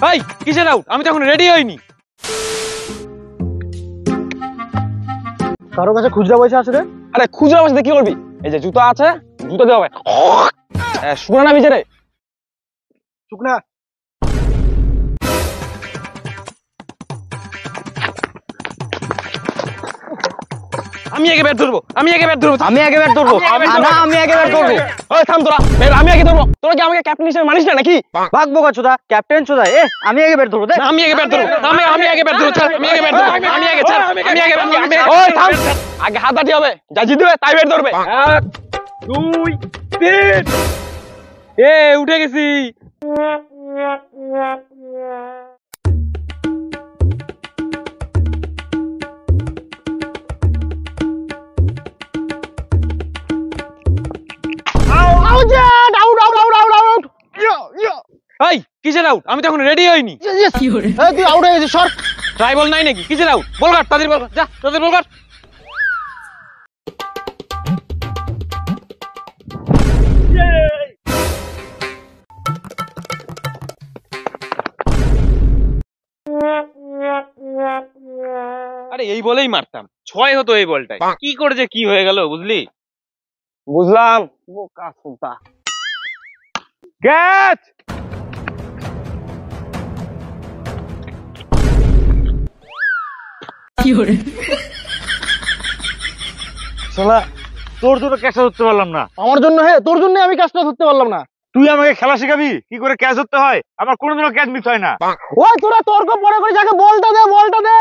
ভাই কিসের আউট? আমি তো এখন রেডি হইনি। কারো কাছে খুচরা পয়সা আছে রে? আরে খুচরা পয়সা কি করবি? এই যে জুতো আছে, জুতো দেওয়া হবে। শুকনা না ভিজে রে? শুকনা। আমি আগে ব্যাট ধরবো, আমি আগে ব্যাট ধরবো। আমি আগে ব্যাট ধরবো। না, আমি আগে ব্যাট ধরবো। ওই থাম তোরা, আমি আগে ধরবো। তোরা কি আমাকে ক্যাপ্টেন হিসেবে মানিস না নাকি? ভাগবো কাচুদা, ক্যাপ্টেন চোদা। আমি আগে ব্যাট ধরবো। না, আমি আগে ব্যাট ধরবো। আমি আগে ব্যাট ধরবো। আমি আগে ব্যাট ধরবো। আমি আগে ছাড়। আমি আগে ওই থাম। আগে হাত দাঁড়িয়ে হবে। যা জিতবে তাই ব্যাট ধরবে। 1 2 3। উঠে গেছি। এই কিসের আউট? আমি তো এখন রেডি হইনি। তুই আউট হয়ে গেছিস, সর। ট্রাই বল নাই নাকি? কিসের আউট? বল কাট, তাদের বল কাট। যা তাদের বল কাট। আরে এই বলেই মারতাম, 6 হতো এই বলটাই। কি করে যে কি হয়ে গেল বুঝলি? বুঝলাম। বোকা সুতা। ক্যাচ। শালা তোর জন্য ক্যাচটা ধরতে পারলাম না। আমার জন্য তোর জন্য আমি কাজটা ধরতে পারলাম না। তুই আমাকে খেলা শেখাবি কি করে ক্যাচ ধরতে হয়? আমার কোনোদিনও ক্যাচ মিস হয় না। ওই তোরা তর্ক পরে করে যাকে বলটা দে, বলটা দে।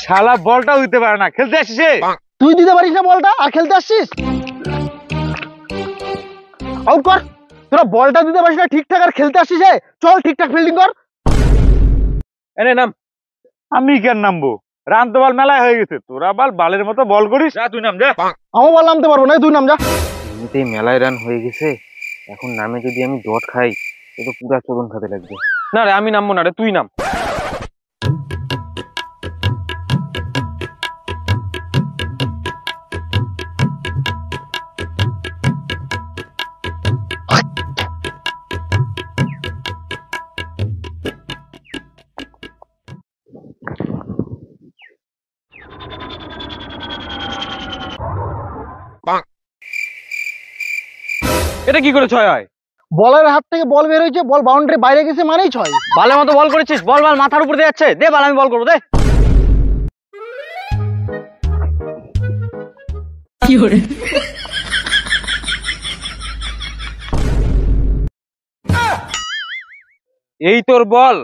শালা বলটাও দিতে পারে না, খেলতে আসিস? তুই দিতে পারিস না বলটা আর খেলতে আসছিস? আউট কর। তোরা বলটা দিতে পারিস না ঠিকঠাক আর খেলতে আসছিস? চল ঠিকঠাক ফিল্ডিং কর। এনে নাম। আমি কেন নামবো? রান তো বল মেলায় হয়ে গেছে, তোরা বালের মতো বল করিস। যা তুই নাম, যা। আমার বল নামতে পারবো না, তুই নাম যা। এমনিতেই মেলায় রান হয়ে গেছে, এখন নামে যদি আমি ডট খাই এ তো পুরা চোদন খাতে লাগবে। না রে, আমি নামবো না রে, তুই নাম। এটা কি করে 6 হয়? বলের হাত থেকে বল বের হয়েছে, বল বাউন্ডারি বাইরে গেছে মানেই 6। ভালো মতো বল করেছিস, বল মাথার উপর দিয়ে যাচ্ছে। দে বল, আমি বল করবো, দে। এই তোর বল?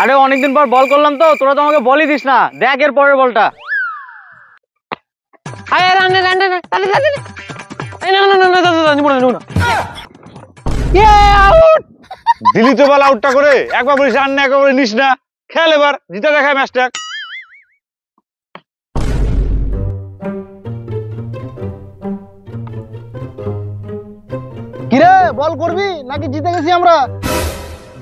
আরে অনেকদিন পর বল করলাম তো, তোরা তো আমাকে বলই দিস না। দেখ এর পরের বলটা। দিলি তো বল আউটটা করে। একবার বলিস রান না, একবার নিস না। খেল এবার, জিতে দেখা ম্যাচটা। কিরে বল করবি নাকি জিতে গেছি আমরা?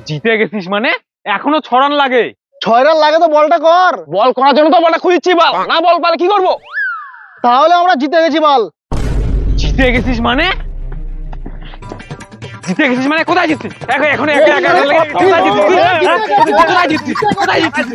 জিতে গেছিস মানে? এখনো 6 রান লাগে। 6 রান লাগে তো বলটা কর। বল করার জন্য তো বলটা খুঁজছি, বল না, বল পালে কি করবো? তাহলে আমরা জিতে গেছি বল। জিতে গেছিস মানে? জিতে গেছিস মানে কোথায় জিতছিস? এখন কোথায় জিতছিস? কোথায় জিতছিস?